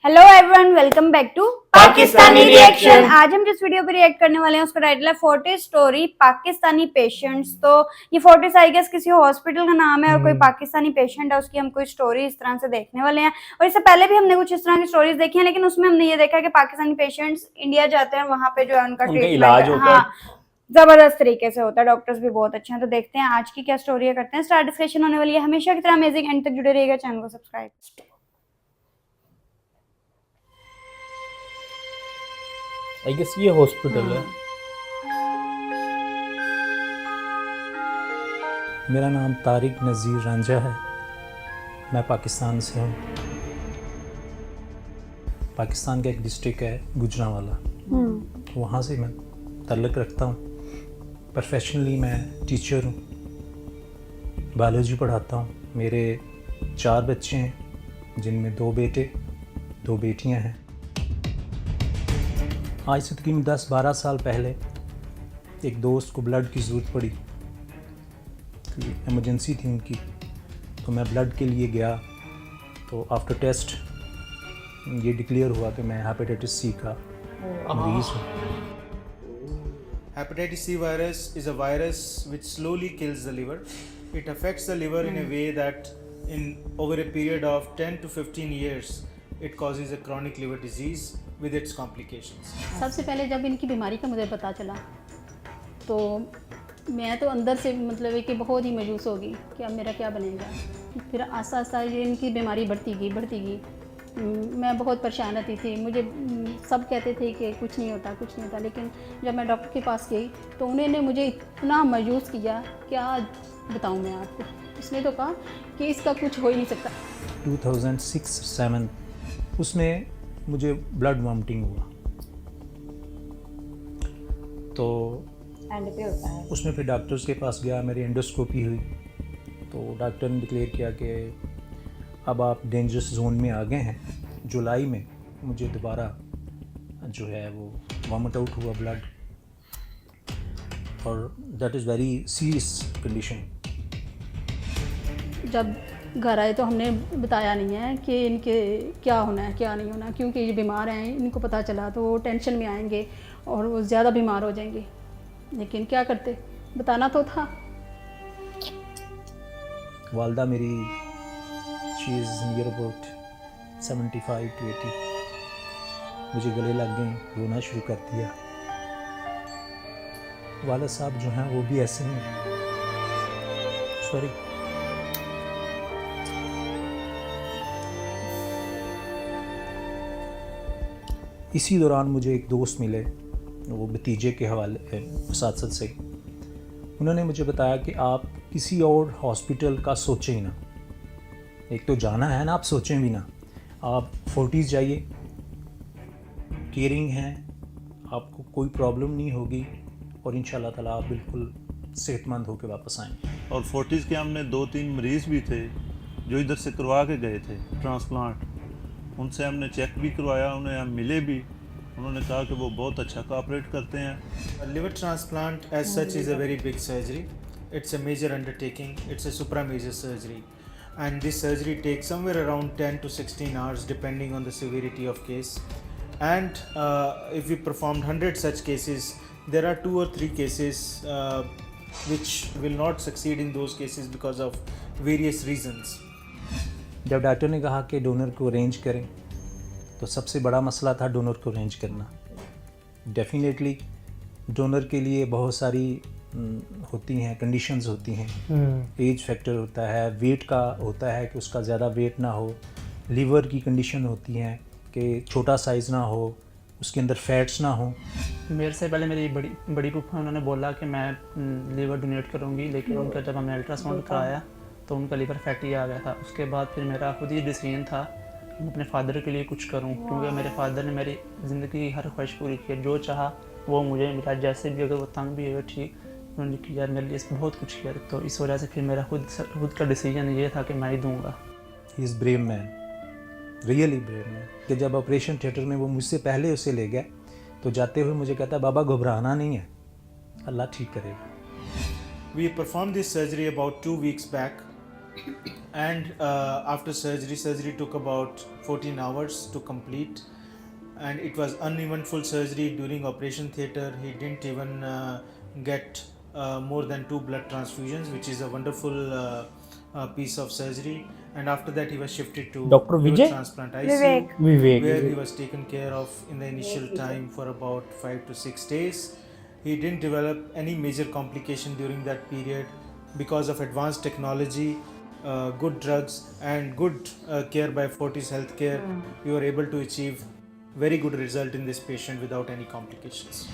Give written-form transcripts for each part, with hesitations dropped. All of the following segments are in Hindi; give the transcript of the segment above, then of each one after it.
Hello everyone, welcome back to Pakistani reaction. आज हम जिस वीडियो पे रिएक्ट करने वाले हैं उसका टाइटल है फोर्टिस स्टोरी पाकिस्तानी पेशेंट्स। तो ये फोर्टिस आई गेस किसी हॉस्पिटल का नाम है और कोई पाकिस्तानी पेशेंट है, उसकी हम कोई स्टोरी इस तरह से देखने वाले हैं। और इससे पहले भी हमने कुछ इस तरह की स्टोरीज देखी हैं, लेकिन उसमें हमने ये देखा है कि पाकिस्तानी पेशेंट्स इंडिया जाते हैं, वहां पे जो है उनका इलाज ट्रीटमेंट होता है। जबरदस्त तरीके से होता है, डॉक्टर्स भी बहुत अच्छे हैं। तो देखते हैं आज की क्या स्टोरी है, करते हैं स्टार्ट। डिस्कशन होने वाली है हमेशा की तरह अमेजिंग, एंड तक जुड़े रहिएगा, चैनल को सब्सक्राइब। आई गेस ये हॉस्पिटल है। मेरा नाम तारिक नज़ीर रांझा है। मैं पाकिस्तान से हूँ। पाकिस्तान का एक डिस्ट्रिक्ट है गुजरांवाला, वहाँ से मैं ताल्लुक़ रखता हूँ। प्रोफेशनली मैं टीचर हूँ, बायोलॉजी पढ़ाता हूँ। मेरे 4 बच्चे हैं, जिनमें 2 बेटे 2 बेटियाँ हैं। आज से तकरीबन 10-12 साल पहले एक दोस्त को ब्लड की ज़रूरत पड़ी, इमरजेंसी थी उनकी, तो मैं ब्लड के लिए गया। तो आफ्टर टेस्ट ये डिक्लेयर हुआ कि मैं हेपेटाइटिस सी का मरीज़ हूँ। Hepatitis C virus is a virus which slowly kills the liver. It affects the liver in a way that in over a period of 10 to 15 years it causes a chronic liver disease with its complications. सबसे पहले जब इनकी बीमारी का मुझे पता चला तो मैं तो अंदर से मतलब है कि बहुत ही मायूस हो गई कि अब मेरा क्या बनेगा। फिर आस्ता आस्ता ये इनकी बीमारी बढ़ती गई। मैं बहुत परेशान रहती थी। मुझे सब कहते थे कि कुछ नहीं होता, लेकिन जब मैं डॉक्टर के पास गई तो उन्होंने मुझे इतना मायूस किया, क्या बताऊं मैं आपको। उसने तो कहा कि इसका कुछ हो ही नहीं सकता। 2006-7 उसमें मुझे ब्लड वॉमिटिंग हुआ, तो एंड पे होता है। उसमें फिर डॉक्टर्स के पास गया, मेरी एंडोस्कोपी हुई, तो डॉक्टर ने डिक्लेयर किया कि अब आप डेंजरस जोन में आ गए हैं। जुलाई में मुझे दोबारा जो है वो वॉमिट आउट हुआ ब्लड, और that is very serious condition. जब घर आए तो हमने बताया नहीं है कि इनके क्या होना है क्या नहीं होना, क्योंकि ये बीमार हैं। इनको पता चला तो वो टेंशन में आएंगे और वो ज़्यादा बीमार हो जाएंगे। लेकिन क्या करते, बताना तो था। वालदा मेरी she is near about 75 to 80, मुझे गले लग गई, रोना शुरू कर दिया। वाला साहब जो हैं वो भी ऐसे हैं, सॉरी। इसी दौरान मुझे एक दोस्त मिले, वो भतीजे के हवाले साथ से। उन्होंने मुझे बताया कि आप किसी और हॉस्पिटल का सोचें ही ना। एक तो जाना है ना, आप सोचें भी ना, आप फोर्टिस जाइए, केयरिंग हैं, आपको कोई प्रॉब्लम नहीं होगी और इंशाल्लाह ताला आप बिल्कुल सेहतमंद होकर वापस आएंगे। और फोर्टिस के हमने 2-3 मरीज़ भी थे जो इधर से करवा के गए थे ट्रांसप्लांट। उनसे हमने चेक भी करवाया, उन्हें हम मिले भी। उन्होंने कहा कि वो बहुत अच्छा कोऑपरेट करते हैं। A liver transplant as such is a very big surgery. It's a major undertaking. It's a supra major surgery, and this surgery takes somewhere around 10 to 16 hours depending on the severity of case. And if we performed 100 such cases, there are 2 or 3 cases which will not succeed in those cases because of various reasons. जब डॉक्टर ने कहा कि डोनर को अरेंज करें, तो सबसे बड़ा मसला था डोनर को अरेंज करना। डेफिनेटली डोनर के लिए बहुत सारी होती हैं, कंडीशंस होती हैं। एज फैक्टर होता है, वेट का होता है कि उसका ज़्यादा वेट ना हो, लीवर की कंडीशन होती हैं कि छोटा साइज़ ना हो, उसके अंदर फैट्स ना हो। मेरे से पहले मेरी बड़ी फूफा, उन्होंने बोला कि मैं लीवर डोनेट करूँगी, लेकिन उनका जब हमने अल्ट्रासाउंड कराया तो उनका लीवर फैटी आ गया था। उसके बाद फिर मेरा खुद ही डिसीजन था कि मैं अपने फादर के लिए कुछ करूं, क्योंकि मेरे फादर ने मेरी ज़िंदगी की हर ख्वाहिश पूरी की। जो चाहा वो मुझे मिला, जैसे भी, अगर वो तंग भी है ठीक, उन्होंने किया मेरे लिए बहुत कुछ किया। तो इस वजह से फिर मेरा खुद का डिसीजन ये था कि मैं ही दूँगा। He is brave man, really brave man. कि जब ऑपरेशन थिएटर में वो मुझसे पहले उसे ले गया, तो जाते हुए मुझे कहता, बाबा घबराना नहीं है, अल्लाह ठीक करेगा। We performed this surgery about 2 weeks back. And after surgery took about 14 hours to complete, and it was uneventful surgery. During operation theater, he didn't even get more than 2 blood transfusions, which is a wonderful piece of surgery. And after that, he was shifted to Dr. liver Vijay? transplant ICU, Vivek. Vivek. where he was taken care of in the initial time for about 5 to 6 days. He didn't develop any major complication during that period because of advanced technology, good drugs, and good care by Fortis Healthcare. We were able to achieve very good result in this patient without any complications.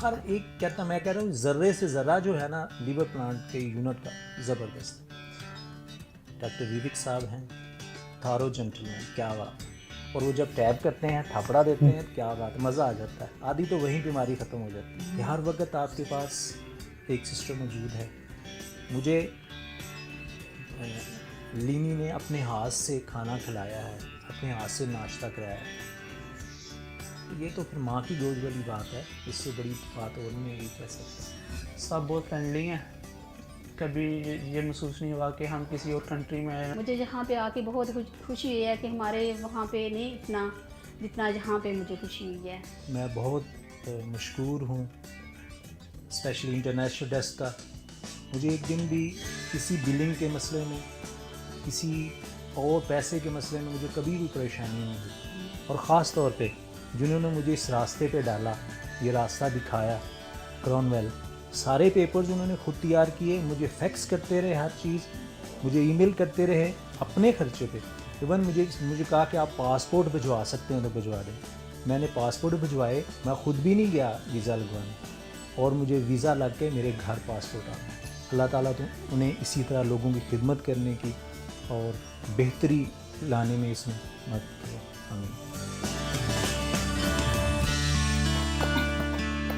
हर एक कहता, मैं कह रहा हूँ ज़र्रे से ज़र्रा जो है ना लीवर प्लांट के यूनिट का ज़बरदस्त है। डॉक्टर विवेक साहब हैं, थारो जेंटलमैन, क्या बात। और वो जब टैब करते हैं, थापड़ा देते हैं, क्या बात, मज़ा आ जाता है। आधी तो वहीं बीमारी ख़त्म हो जाती है कि हर वक्त आपके पास एक सिस्टम मौजूद है। मुझे लीनी ने अपने हाथ से खाना खिलाया है, अपने हाथ से नाश्ता कराया है। ये तो फिर माँ की गोद वाली बात है, इससे बड़ी बात और नहीं है, कह सकते। सब बहुत फ्रेंडली हैं, कभी ये महसूस नहीं हुआ कि हम किसी और कंट्री में आए हैं। मुझे यहाँ पे आके बहुत खुशी हुई है कि हमारे वहाँ पे नहीं इतना जितना यहाँ पे मुझे खुशी हुई है। मैं बहुत मशकूर हूँ स्पेशली इंटरनेशनल डेस्क का। मुझे एक दिन भी किसी बिलिंग के मसले में, किसी और पैसे के मसले में मुझे कभी भी परेशानी नहीं हुई। और ख़ास तौर पे जिन्होंने मुझे इस रास्ते पे डाला, ये रास्ता दिखाया, क्रॉनवेल, सारे पेपर्स उन्होंने खुद तैयार किए, मुझे फैक्स करते रहे, हर चीज़ मुझे ईमेल करते रहे अपने खर्चे पे। इवन मुझे कहा कि आप पासपोर्ट भिजवा सकते हैं तो भिजवा दें। मैंने पासपोर्ट भिजवाए, मैं ख़ुद भी नहीं गया वीज़ा लगवाने, और मुझे वीज़ा लग के मेरे घर पासपोर्ट आ गया। अल्लाह ताला तो उन्हें इसी तरह लोगों की खिदमत करने की और बेहतरी लाने में इसमें मदद किया। आमीन।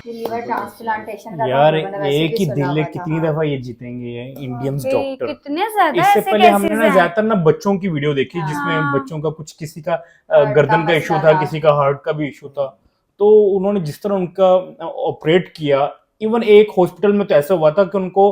लीवर ट्रांसप्लांटेशन का यार तो मैंने वैसे एक भी ही सुना दिल है, हुआ था। कितनी दफा ये जीतेंगे ये इंडियंस कि डॉक्टर। कितने ज्यादा इससे ऐसे पहले हमने केसेस ना हैं। ज्यादातर ना बच्चों की वीडियो देखी जिसमें हाँ। बच्चों का कुछ, किसी का हार्ट गर्दन का का इशू मसला था, था। किसी का हार्ट का भी इशू था। तो उन्होंने जिस तरह उनका ऑपरेट किया, इवन एक हॉस्पिटल में तो ऐसा हुआ था कि उनको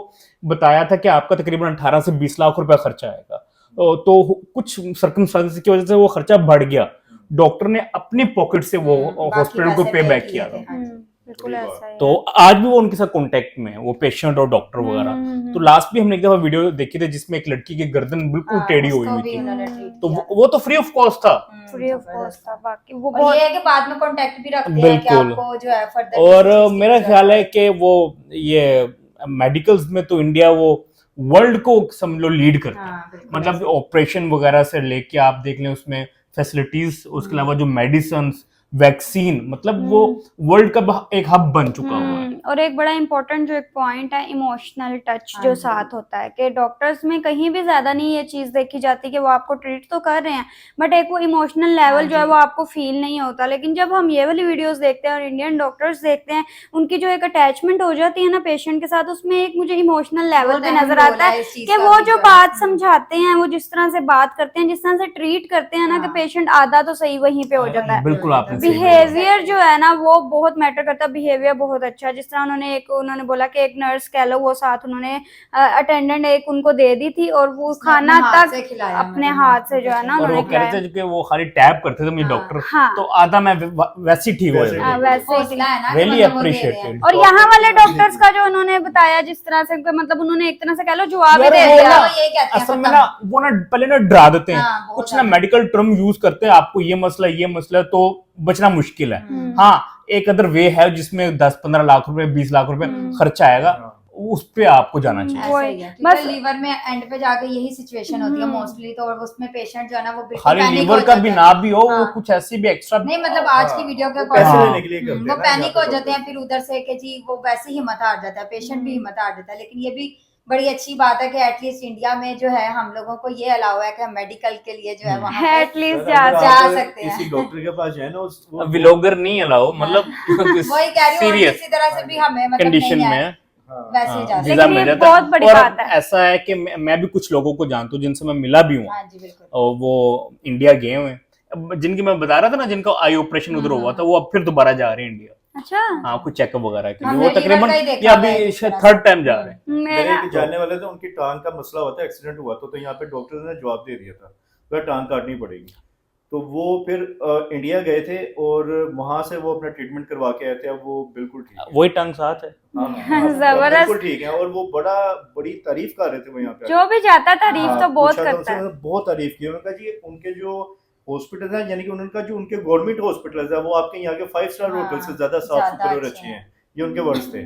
बताया था कि आपका तकरीबन 18 से 20 लाख रुपया खर्चा आएगा। तो कुछ सर्कमस्टेंसेस की वजह से वो खर्चा बढ़ गया। डॉक्टर ने अपनी पॉकेट से वो बाकी हॉस्पिटल को पैसे पे पे बैक किए किया थे, था। हाँ जी। बिल्कुल ऐसा ही तो है। आज भी वो उनके साथ कांटेक्ट में है, वो पेशेंट और डॉक्टर वगैरह। तो लास्ट भी हमने एक दफा वीडियो देखी थी जिसमें एक लड़की की गर्दन बिल्कुल हाँ, टेढ़ी हुई उसको हुई भी थी। उन्होंने ट्रीट तो किया। वो तो फ्री ऑफ कॉस्ट था। फ्री ऑफ कॉस्ट था। बाकी वो और बहुत ये है कि बाद में कांटेक्ट भी रखते हैं कि बिल्कुल। आपको जो है फर्दर और मेरा ख्याल है कि वो ये मेडिकल्स में तो इंडिया वो वर्ल्ड को समझ लो लीड करता है। हाँ, बिल्कुल मतलब ऐसे। ऑपरेशन वगैरह से लेके आप देख लें, उसमें फैसिलिटीज, उसके अलावा जो मेडिसिन, वैक्सीन, मतलब वो वर्ल्ड का एक हब बन चुका हुआ है। और एक बड़ा इंपॉर्टेंट जो एक पॉइंट है, इमोशनल टच हाँ जो जी। साथ होता है कि डॉक्टर्स में कहीं भी ज्यादा नहीं ये चीज देखी जाती कि वो आपको ट्रीट तो कर रहे हैं, बट एक वो इमोशनल लेवल हाँ जो है जी। वो आपको फील नहीं होता। लेकिन जब हम ये वाली वीडियोस देखते हैं और इंडियन डॉक्टर्स देखते हैं, उनकी जो एक अटैचमेंट हो जाती है ना पेशेंट के साथ, उसमें एक मुझे इमोशनल लेवल बहुत पे अहम नजर रोल आता है है इस चीज कि का वो भी जो जो है। बात समझाते हैं, वो जिस तरह से बात करते हैं, जिस तरह से ट्रीट करते हैं ना, कि हाँ। पेशेंट आधा तो सही वहीं पे हो जाता है। बिल्कुल आपने सही बोला। बिहेवियर जो है ना वो बहुत मैटर करता है। बिहेवियर बहुत अच्छा है। जिस तरह उन्होंने बोला कि एक नर्स कह लो, वो साथ उन्होंने अटेंडेंट एक उनको दे दी थी, और वो उसने खाना अपने हाथ तक से खिलाया, अपने मतलब हाथ से जो है ना और उन्होंने वो कह रहे खिलाया। थे कि वो खाली टैप करते थे मुझे हाँ। डॉक्टर, हाँ। तो आधा मैं वैसे ही ठीक हो वैसे जाता। वैसे ही हौसला है ना कि रियली मतलब वो दे रहे हैं। अप्रिशिएटेड। और यहाँ वाले डॉक्टर्स का जो उन्होंने बताया, जिस तरह से मतलब उन्होंने एक तरह से कह लो जवाब ही यार दे वो दिया। ना वो यही कहते हैं असल में खत्म। ना वो ना पहले ना डरा देते हैं, हाँ, बहुत कुछ ना ज्यादा। मेडिकल टर्म यूज करते हैं, आपको ये मसला है, तो बचना मुश्किल है। हाँ, एक अदर वे है जिसमें 10-15 लाख रुपए, 20 लाख रुपए खर्चा आएगा, उस पे आपको जाना चाहिए। ऐसा ही है, बस- क्योंकि लीवर में एंड पे जाके यही सिचुएशन होती है मोस्टली। तो और उसमें पेशेंट जो है ना वो बिल्कुल खाली पैनिक लीवर हो का जाते भी हैं। ना भी हो, वो हाँ। कुछ ऐसी भी एक्स्ट्रा नहीं मतलब आज की वीडियो के पैसे हाँ। लेने के लिए करते हैं वो ना, पैनिक यहाँ हो पे जाते हैं फिर उधर से कि जी वो वैसे ही हिम्मत हार जाता है, पेशेंट भी हिम्मत हार जाता है। लेकिन ये भी बड़ी अच्छी बात है कि एटलीस्ट इंडिया में जो है हम लोगों को ये अलाउ है कि हम मेडिकल के लिए जो है वहाँ पे एटलीस्ट अगर आप जा सकते हैं। किसी डॉक्टर के पास जाए ना वो व्लॉगर नहीं अलाउ, मतलब वही कह रही हूँ। और सीरियस किसी तरह से भी हमें मतलब कंडीशन नहीं में है, वैसे ही जा सकते वीजा लेकिन मिल ये जाता है। बहुत बड़ी और बात है। ऐसा है कि मैं भी कुछ लोगों को जानता हूँ जिनसे मैं मिला भी हूँ, हैं। हाँ जी बिल्कुल। और वो इंडिया गए हुए हैं। अब जिनकी मैं बता रहा था ना, जिनका आई ऑपरेशन उधर हुआ था, वो अब फिर दोबारा जा रहे हैं इंडिया। अच्छा हाँ कुछ चेकअप वगैरह के लिए। हमने वो liver तकरीबन का ही देखा ये है अभी इस तरह से। थर्ड टाइम जा रहे हैं। मेरे मेरा एक जानने वाले थे, उनकी टांग का मसला हुआ था, एक्सीडेंट हुआ तो यहाँ पे डॉक्टर ने जवाब दे दिया था वह टांग काटनी पड़ेगी। तो वो फिर इंडिया गए थे और वहां से वो अपना ट्रीटमेंट करवा के आए थे। अब वो बिल्कुल ठीक है। वही टंग साथ है। हाँ, हाँ, हाँ, जबरदस्त। बिल्कुल ठीक है। और वो बड़ी तारीफ कर रहे थे वो यहाँ पे जो भी जाता तारीफ हाँ, तो बहुत पूछा था करता उनसे, है। उन्होंने बहुत तारीफ की। उन्होंने कहा जी उनके जो हॉस्पिटल है, यानी कि उनका जो उनके गवर्नमेंट हॉस्पिटल है वो आपके यहाँ के 5 स्टार हाँ, होटल से ज्यादा साफ ज्यादा सुथरे और अच्छे अच्छे हैं। हैं। ये उनके वर्ड्स थे।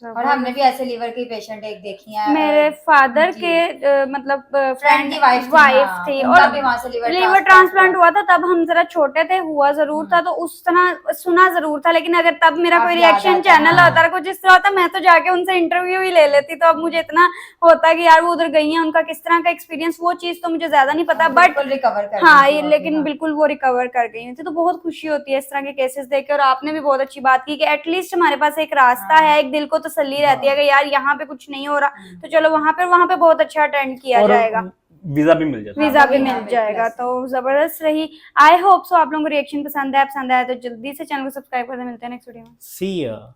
और हमने भी ऐसे लीवर की पेशेंट एक देखी है। मेरे फादर जी। के मतलब फ्रेंड फ्रेंड की वाइफ थी उनका और भी वहां से लीवर ट्रांसप्लांट हुआ था। तब हम जरा छोटे थे, हुआ जरूर था, तो उस तरह सुना जरूर था, लेकिन अगर तब मेरा अब कोई याद रिएक्शन आता है, चैनल हाँ। होता, कुछ इस तरह होता, मैं तो जाके उनसे इंटरव्यू ही ले लेती। तो अब मुझे इतना होता कि यार वो उधर गई हैं, उनका किस तरह का एक्सपीरियंस, वो चीज तो मुझे ज्यादा नहीं पता, बट रिकवर कर हाँ गई थी ये वो भी, लेकिन हाँ। बिल्कुल वो रिकवर कर गई थी। तो बहुत खुशी होती है इस तरह के केसेस देख के। और आपने भी बहुत अच्छी बात की कि एटलीस्ट हमारे पास एक रास्ता हाँ। है, एक दिल को तसल्ली रहती है कि यार यहाँ पे कुछ नहीं हो रहा, तो चलो वहां पे बहुत अच्छा अटेंड किया और जाएगा, वीजा भी मिल जाता है। वीजा भी हाँ, मिल बिल्कुल जाएगा। ऐसे। तो जबरदस्त रही। आई होप सो आप लोगों को रिएक्शन पसंद आया तो जल्दी से चैनल को सब्सक्राइब कर दें। मिलते हैं नेक्स्ट वीडियो में। सी या